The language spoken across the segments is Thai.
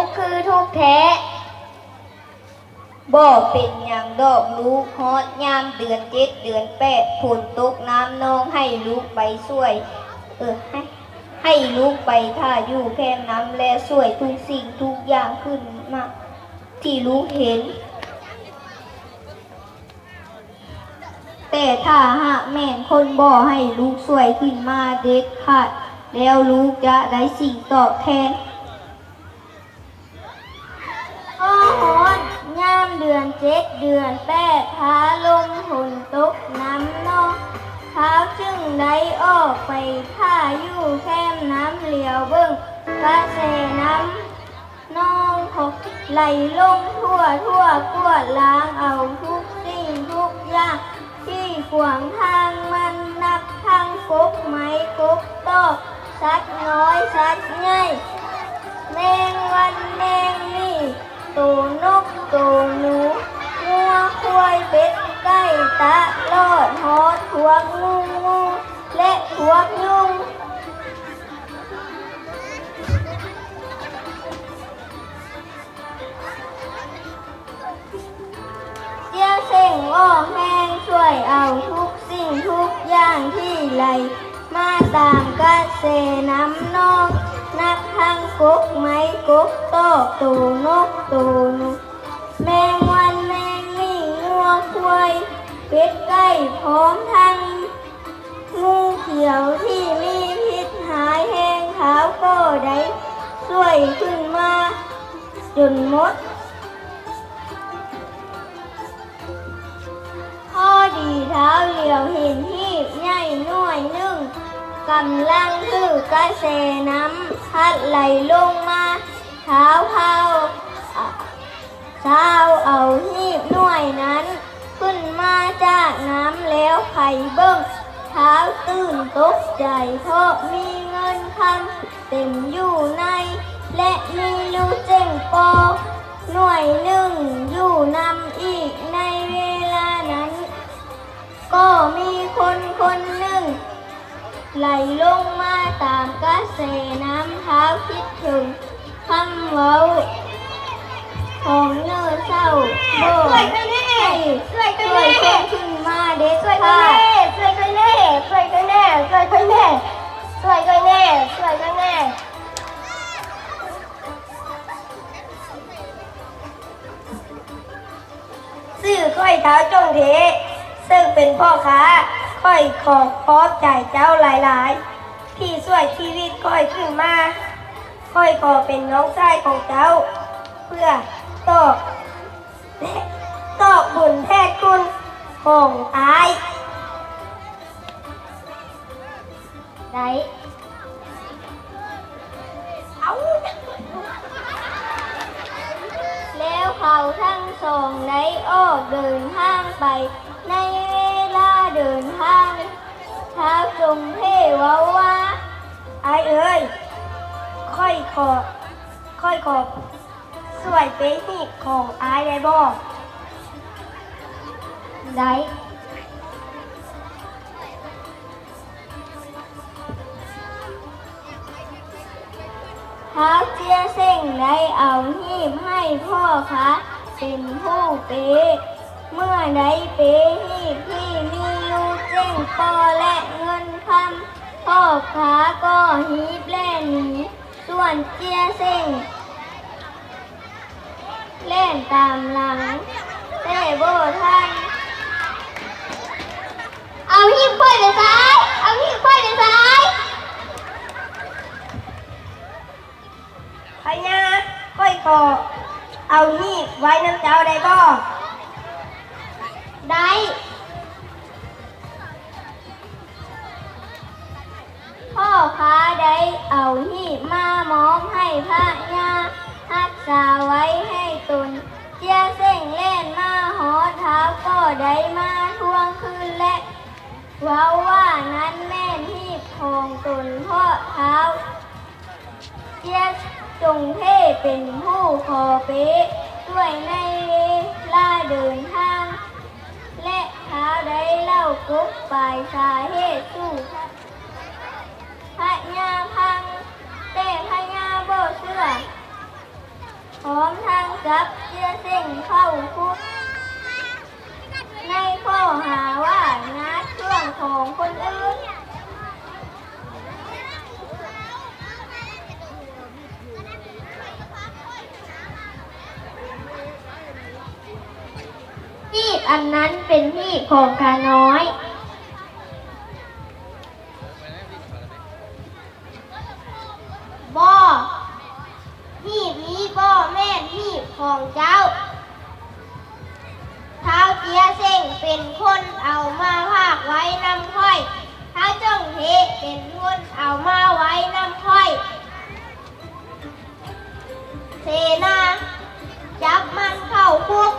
กคือทุกแท้บ่เป็นอย่างดอกลูกฮอดยามเดือน7เดือน8ฝนตกน้ำนองให้ลูกไปช่วยให้ลูกไปท่าอยู่แคมน้ำและช่วยทุกสิ่งทุกอย่างขึ้นมาที่ลูกเห็นแต่ถ้าหากแม่นคนบ่ให้ลูกช่วยขึ้นมาเด็ดขาดแล้วลูกจะได้สิ่งตอบแทนพ่อฮอดยามเดือน7เดือน8พาลมฝนตกน้ำนองเท้าจึงได้ออกไปท่าอยู่แคมน้ำเหลียวเบิ่งกระแสน้ำนองหกไหลลงทั่วกวดล้างเอาทุกสิ่งทุกอย่างที่ขวางทางมันนับทั้งกบไม้กบตอกสัตว์น้อยสัตว์ใหญ่แมงวันแมงนี่ตัวนกตัวหนูงัวควายเป็ดไก่ตะลอดหอดถั่วงูและถั่วยุงเจ้าเส้งอ้อแห้งช่วยเอาทุกสิ่งทุกอย่างที่ไหลมาตามกระแสน้ำนองนับทั้งกกไม้กกตอกตัวนกตัวหนูแมงวันแมงนี่งัวควายเป็ดไก่พร้อมทั้งงูเขียวที่มีพิษหายแห้งขาวก็ได้ช่วยขึ้นมาจนหมดพอดีเท้าเหลียวเห็นหีบใหญ่หน่วยหนึ่งกำลังถือกระแสน้ำพัดไหลลงมาเท้าเอาหีบหน่วยนั้นขึ้นมาจากน้ำแล้วไข่เบิ้งเท้าตื่นตกใจเพราะมีเงินคำเต็มอยู่ในและมีลูกเจ้งปอหน่วยหนึ่งอยู่นำอีกในเวลานั้นก็มีคนหนึ่งไหลลงมาตามกระแสน้ำเท้าคิดถึงคำเว้าของเนื้อเศร้าโบให้ช่วยขึ้นมาเด็ดขาดช่วยกันแน่ซื่อค่อยเท้าจงเทซึ่งเป็นพ่อค้าค่อยขอพอบใจเจ้าหลายๆที่ช่วยชีวิตค่อยขึ้นมาค่อยขอเป็นน้องชายของเจ้าเพื่อตอบบุญแทนคุณของอายได้แล้วเขาทั้งสองได้ออกเดินทางไปในเวลาเดินทางท้าวจงเทว่าอายเอ้ยค่อยขอสวยเป็นหีบของอายได้บ่ได้ท้าวเจียเส้งได้เอาหีบให้พ่อคะเป็นผู้เป๊ะเมื่อได้เป๊ะหีบที่มีลูกเจ้งปอและเงินคำพ่อค้าก็หีบแล่นหนีส่วนเจียเส้งเล่นตามหลังแต่โบทันเอาหีบค่อยไปซ้ายพญาค่อยขอเอาหีบไว้น้ำเจ้าได้บ่ได้พ่อค้าได้เอาหีบมามอบให้พญารักษาไว้ให้ตนเจียเส้งเล่นมาหอเท้าก็ได้มาทวงคืนและว่านั้นแม่นหีบของตนพ่อเท้าเจียจงเทเป็นผู้ขอเป๊ะด้วยในเวลาเดินทางและเท้าได้เล่ากุ๊บปลายสาเหตุสู่พญาพังแต่พญาบ่เชื่อ อันนั้นเป็นหีบของข้าน้อยบ่หีบนี้บ่แม่นหีบของเจ้าเท้าเจียเซ็งเป็นคนเอามาพากไว้นำค่อยเท้าจ้องเทเป็นคนเอามาไว้นำค่อยเสนาจับมันเข้าคุก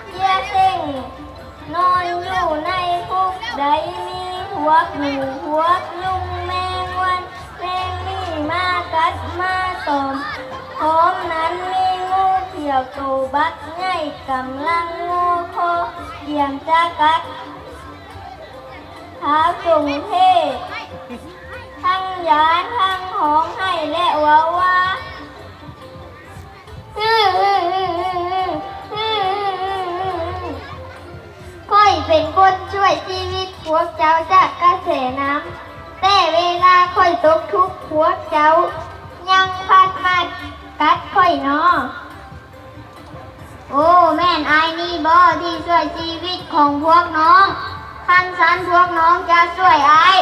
เจียเซ็งนอนอยู่ในคุกใดมีหัวหนูหัวลุงแมงวันแมงนี่มากัดมาตอมพร้อมนั้นมีงูเขียวตัวบักใหญ่กำลังงูคอเกี่ยมจะกัดเท้าจงเททั้งยานทั้งห้องให้และว่าค่อยเป็นคนช่วยชีวิตพวกเจ้าจากกระแสน้ำแต่เวลาค่อยตกทุกข์พวกเจ้ายังพัดมากัดค่อยนอโอ้แม่นอายนี่บ่ที่ช่วยชีวิตของพวกน้องคันสันพวกน้องจะช่วยอาย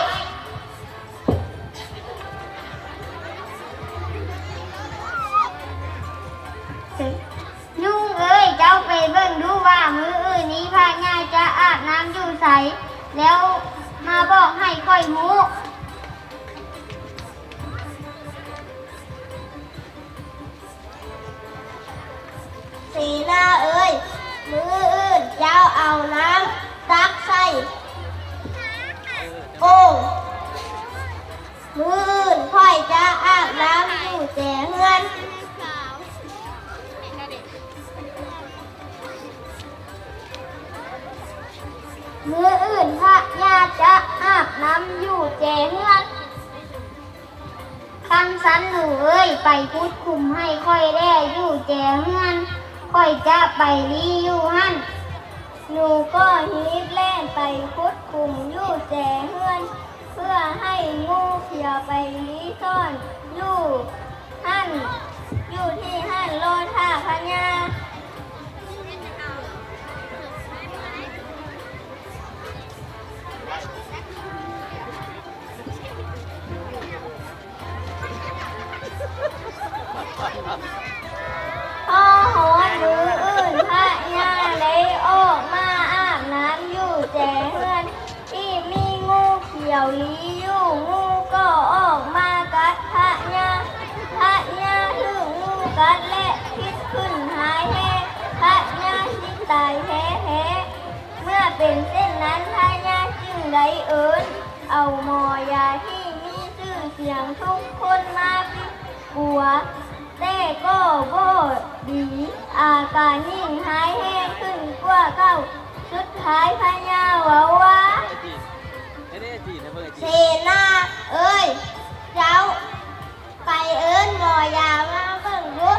ยุงเอ้ยเจ้าไปเบิ่งดูว่ามืออื่นนี้พาญาจะอาบน้ำอยู่ใสแล้วมาบอกให้ค่อยหูสีหน้าเอ้ยมืออื่นเจ้าเอาน้ำตักใส่โอ่งมืออื่นค่อยจะอาบน้ำอยู่แต่เฮือนมืออื่นพระญาจะอาบน้ำอยู่แจเฮือนคันสันหนูเอ้ยไปพูดคุมให้ค่อยได้อยู่แจเฮือนค่อยจะไปลีอยู่หั่นหนูก็ฮีบแล่นไปพูดคุมอยู่แจเฮือนเพื่อให้งูเขียวไปลีซ่อนอยู่หั่นอยู่ที่หั่นโลท่าพญาพ่อหอนมืออื่นพระยาเลยออกมาอาบน้ำอยู่แจเฮือนที่มีงูเขียวลีอยู่งูก็ออกมากัดพระยาถึงงูกัดและพิษขึ้นหายแห้พระยาสิตายแท้เมื่อเป็นเช่นนั้นพระยาจึงได้เอิ้นเอาหมอยาที่มีชื่อเสียงทุกคนมาปิดปัวแต่ก็บ่ดีอาการยิ่งหายแห้งขึ้นกว่าเก่าสุดท้ายพญาว่าเสนาเอ้ยเจ้าไปเอิ้นหมอยามาเบิ่งดู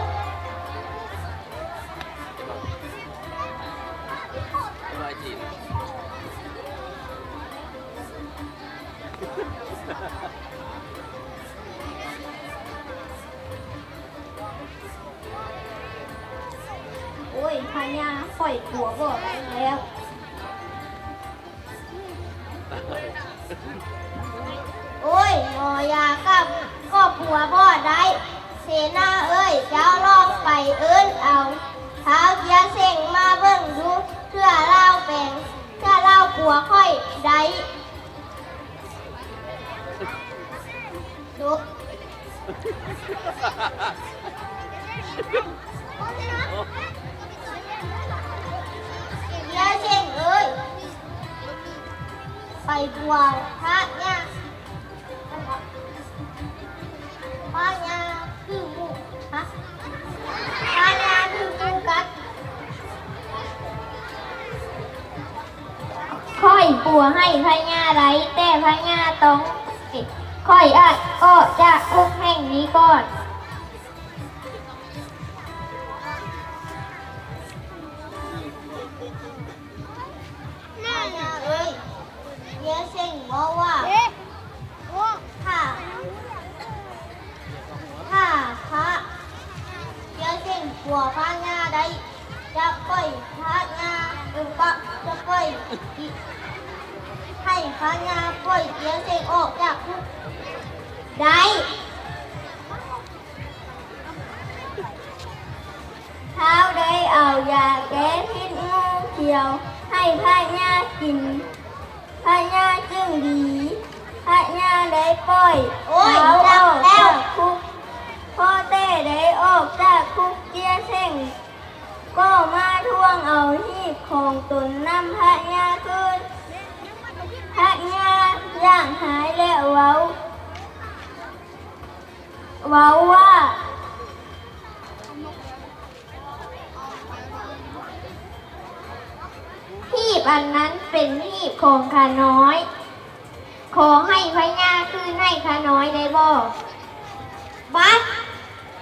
โอ้ยพญาปล่อยผัวบ่ได้แล้วโอ้ยหมอยากับก็ผัวบ่ได้เสนาเอ้ยเจ้าลองไปเอิ้นเอาเท้าเกียเส่งมาเบิ่งดูเพื่อเล่าแปลงเพื่อเล่าผัวค่อยได้ดูยาเช่งเอ้ยไปบัวพระเนี่ยพระเนี่ยคือหมูฮะพระเนี่ยคือหมูกัดค่อยปัวให้พระเนี่ยไรแต่พระเนี่ยต้องค่อยอาจก็จะคุกแห่งนี้ก่อนเอ้ยเยอะเช่งบอกว่าถ้าพระเยอะ ปล่อยให้พญาปล่อยเจียเสงออกจากคุกได้เท้าได้เอายาแก้พิษงูเขียวให้พญากินพญาจึงดีพญาได้ปล่อยเท้าออกจากคุกพ่อเต้ได้ออกจากคุกเจียเส้งก็มาทวงเอาหีบของตนนำพญาคืนพญาย่างหายแล้วเว้าว่าหีบอันนั้นเป็นหีบของข้าน้อยขอให้พญาคืนให้ข้าน้อยได้บ่บัด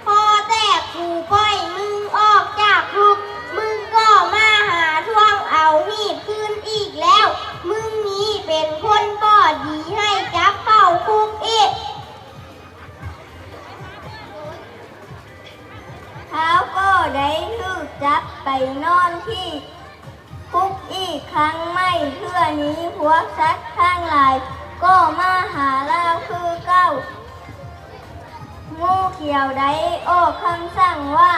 พอแต่กูปล่อยมึงออกจากคุกมึงก็มาหาทวงเอาหีบคืนอีกแล้วมึงนี้เป็นคนบ่ดีให้จับเข้าคุกอีกเท้าก็ได้ถูกจับไปนอนที่คุกอีกครั้งไม่เพื่อนี้พวกสัตว์ข้างหลายก็มาหาเล่าคือเก้างูเขียวได้ออกคำสั่งว่า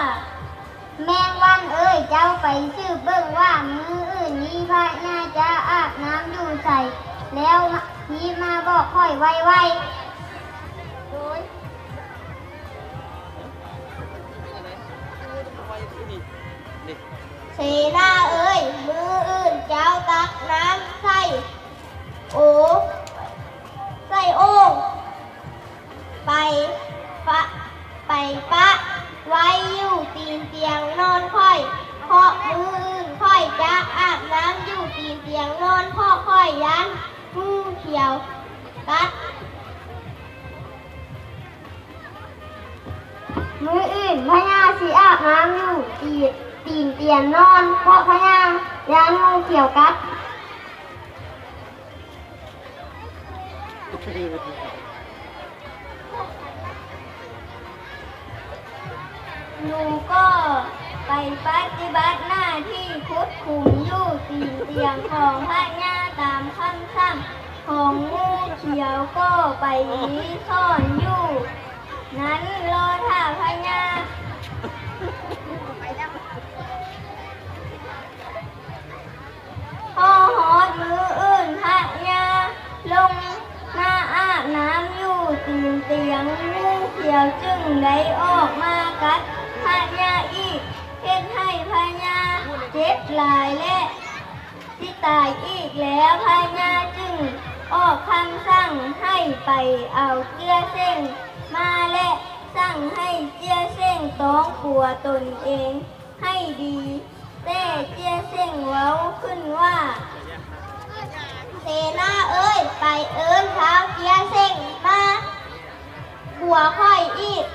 แมงวันเอ้ยเจ้าไปสืบเบิ่งว่ามืออื่นนี้พระน่าจะอาบน้ำอยู่ใส่แล้วนี้มาบอกค่อยไวๆโดยเสนาเอ้ยมืออื่นเจ้าตักน้ำใส่โอ่งไปปะไว้อยู่ตีนเตียงนอนค่อยเพราะมืออื่นค่อยจะอาบน้ำอยู่ตีนเตียงนอนพ่อค่อยยันงูเขียวกัดมืออื่นพญาสิอาบน้ำอยู่ตีนเตียงนอนเพราะพญายันงูเขียวกัดหนูก็ไปปฏิบัติหน้าที่คุดคุมอยู่ตีนเตียงของพระญาตามคำสั่งของงูเขียวก็ไปซ่อนอยู่นั้นรอท่าพระญาพอหอดมืออื่นพระญาลงมาอาบน้ำอยู่ตีนเตียงงูเขียวจึงได้ออกมากัดพญาอีกเฮ็ดให้พญาเจ็บหลายและที่ตายอีกแล้วพญาจึงออกคำสั่งให้ไปเอาเจียเส้งมาและสั่งให้เจียเส้งต้องกลัวตนเองให้ดีแต่เจียเส้งเว้าขึ้นว่าเสนาเอ้ยไปเอิ้นเท้าเจียเส้งมาหัวค่อยอีก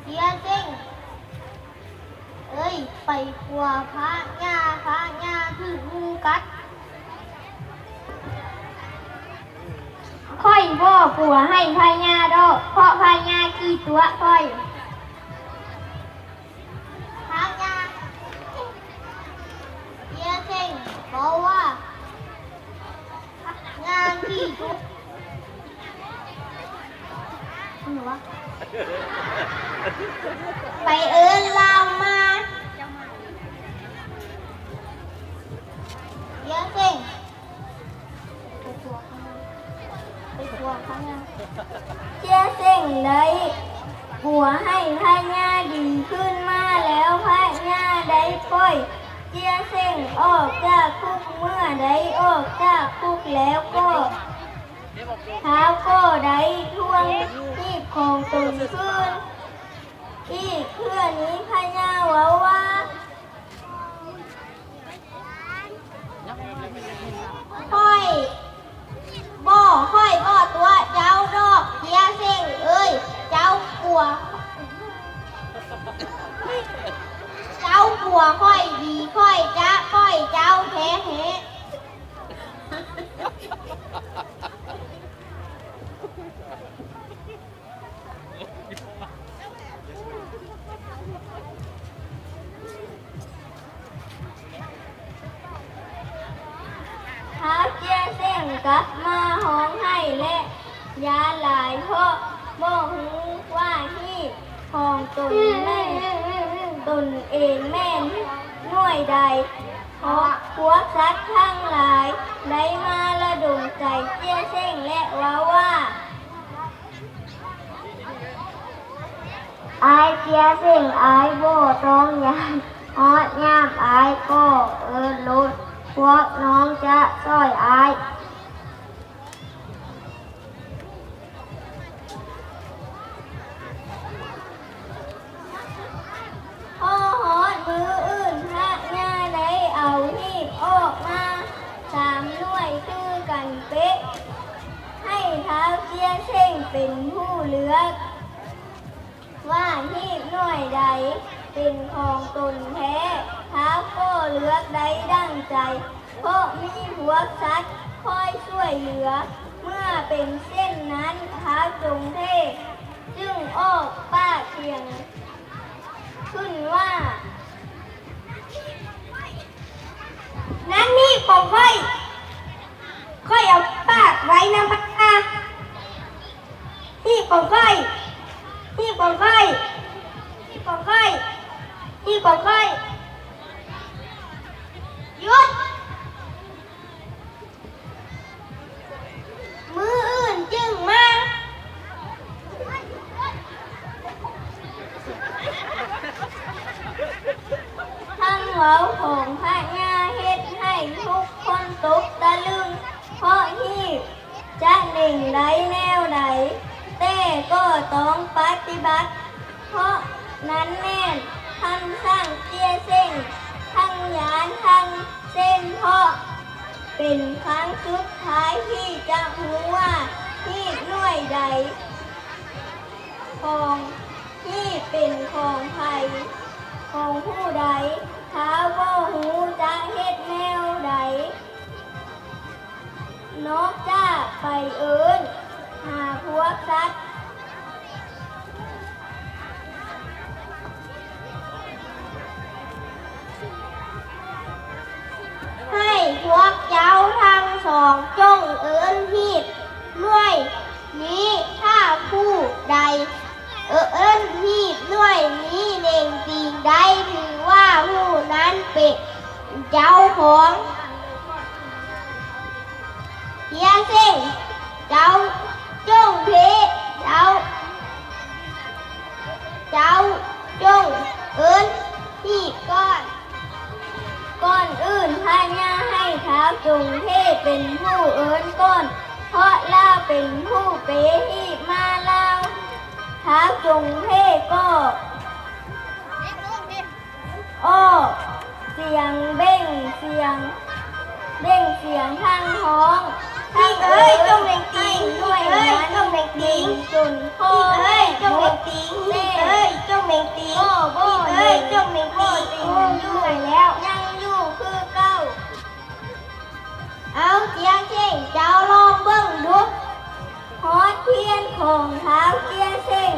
เจียเส้งเอ้ยไปกลัวพระญาที่งูกัดค่อยบ่กลัวให้พญาดอกเพราะพญาขี้ตัวค่อยพญาเจียเส้งเพราะว่างานขี้ตัวไปเอิ้นเรามาเจียเส้งไปกลัวพญาเจียเส้งได้กลัวให้พญาดีขึ้นมาแล้วพญาได้ปล่อยเจียเส้งออกจากคุกเมื่อได้ออกจากคุกแล้วก็เท้าก็ได้ทวงหีบของตนคืนอีกเพื่อนี้พญาว่าค่อยบ่ตัวเจ้าดอกเจียเส้งเอ้ยเจ้ากลัวค่อยดีค่อยเจ้าแท้ กลับมาห้องให้และยาหลายเพราะบ่ฮู้ว่าฮีบของตนแม่นตนเองแม่นหน่วยใดเพราะพวกสัตว์ทั้งหลายได้มาระดมใจเจี้ยเส้งและว่าอายเจี้ยเส้งอายโบต้องยานฮอดยามอายก็ลดพวกน้องจะช่วยอายพอฮอดมืออื่นพระญาได้เอาหีบออกมา3 หน่วยคือกันเป๊ะให้เท้าเจี้ยเส้งเป็นผู้เลือกว่าหีบหน่วยใดเป็นของตนแท้เท้าก็เลือกได้ดังใจเพราะมีพวกสัตว์คอยช่วยเหลือเมื่อเป็นเช่นนั้นเท้าจงเทพจึงออกป้าเทียงขึ้นว่านั่นนี่ของค่อยเอาปากไว้นะพักอาที่ของค่อยที่ของค่อยที่ของค่อยที่ของค่อยหยุดมืออื่นจึงมาทั้งเว้าของพระญาเฮ็ดให้ทุกคนตกตะลึงเพราะฮีบจะหนึ่งใดแนวใดแต่ก็ต้องปฏิบัติเพราะนั้นแน่นท่านสร้างเจี้ยเส้นทั้งยานทั้งเส้นเพราะเป็นครั้งสุดท้ายที่จะรู้ว่าฮีบหน่วยใดของที่เป็นของใครของผู้ใดท้าว่าหูจะเฮ็ดแนวใดนอกจากไปเอิ้นหาพวกสัตว์ให้พวกเจ้าทั้งสองจงเอิ้นฮีบหน่วยนี้ถ้าผู้ใดเอิ้นฮีบหน่วยนี้เน่งจริงได้ถือว่าผู้นั้นเป็นเจ้าของเจี้ยเส้งเจ้าจงเทเจ้าจงเอิ้นฮีบก่อนอื่นพระญาให้เท้าจงเทเป็นผู้เอิ้นก่อนเพราะเล่าเป็นผู้เปหีบมาเล่าเท้าจงเทก็อ้อเสียงเบ่งเสียงทั้งห้องทั้งเอ้ยจงเล่งติงด้วยนั้นจงเล่งติงจนพ่อเอ้ยจงเล่งติงเอ้ยจงเล่งติงเอ้ยจงเล่งติงอยู่แล้วยังอยู่คือเก่าเอาเจี้ยเส้งเจ้าลองเบิ่งดูฮอดเทียนของเท้าเจี้ยเส้ง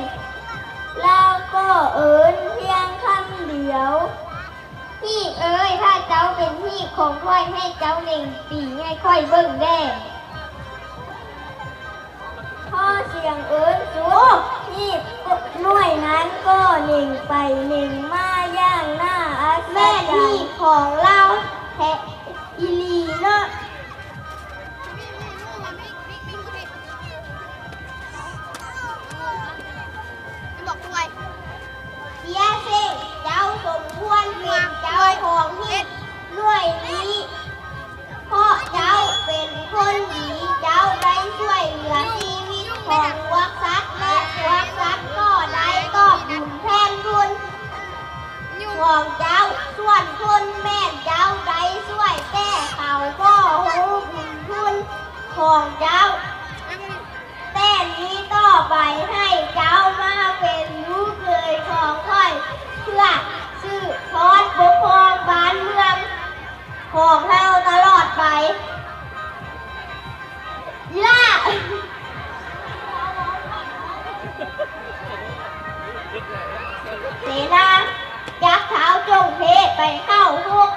แล้วก็เอิ้นเพียงคำเดียวฮีบเอ้ยถ้าเจ้าเป็นฮีบของค่อยให้เจ้าเล่งตีให้ค่อยเบิ่งแน่พ่อเสียงเอิ้นสุดฮีบหน่วยนั้นก็เล่งไปเล่งมาย่างหน้าอัศจรรย์แม่ฮีบของเราแท้อีหลีเนาะเจี้ยเส้งเจ้าสมควรเป็นเจ้าของฮีบหน่วยนี้เพราะเจ้าเป็นคนดีเจ้าได้ช่วยเหลือชีวิตของพวกสัตว์และพวกสัตว์ก็ได้ตอบบุญแทนคุณของเจ้าส่วนคุณแม่เจ้าได้ช่วยแก้เขาก็หูบุญคุณของเจ้าแต่นี้ต่อไปให้เจ้ามาเป็นลูกเคยของค่อยเพื่อสืบทอดปกครองบ้านเมืองของเราตลอดไปล่าเสนาจักเท้าจงเทไปเข้าคุก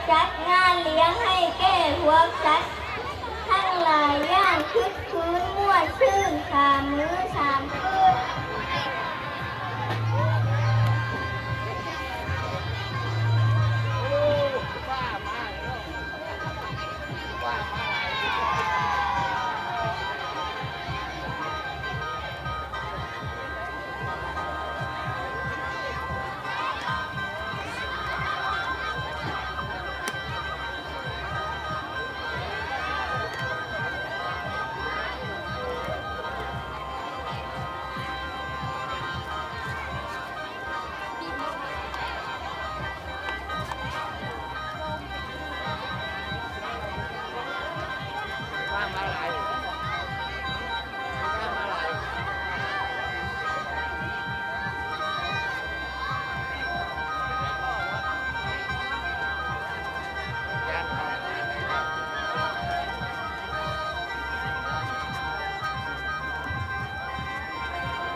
จัดงานเลี้ยงให้แก่พวกสัตว์ทั้งหลายอย่างคึกคืนมั่วชื่นสามมื้อสามคืน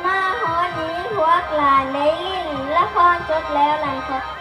มาฮอดนี้พวกหลานได้ลิ้นละครจบแล้วหลังขอ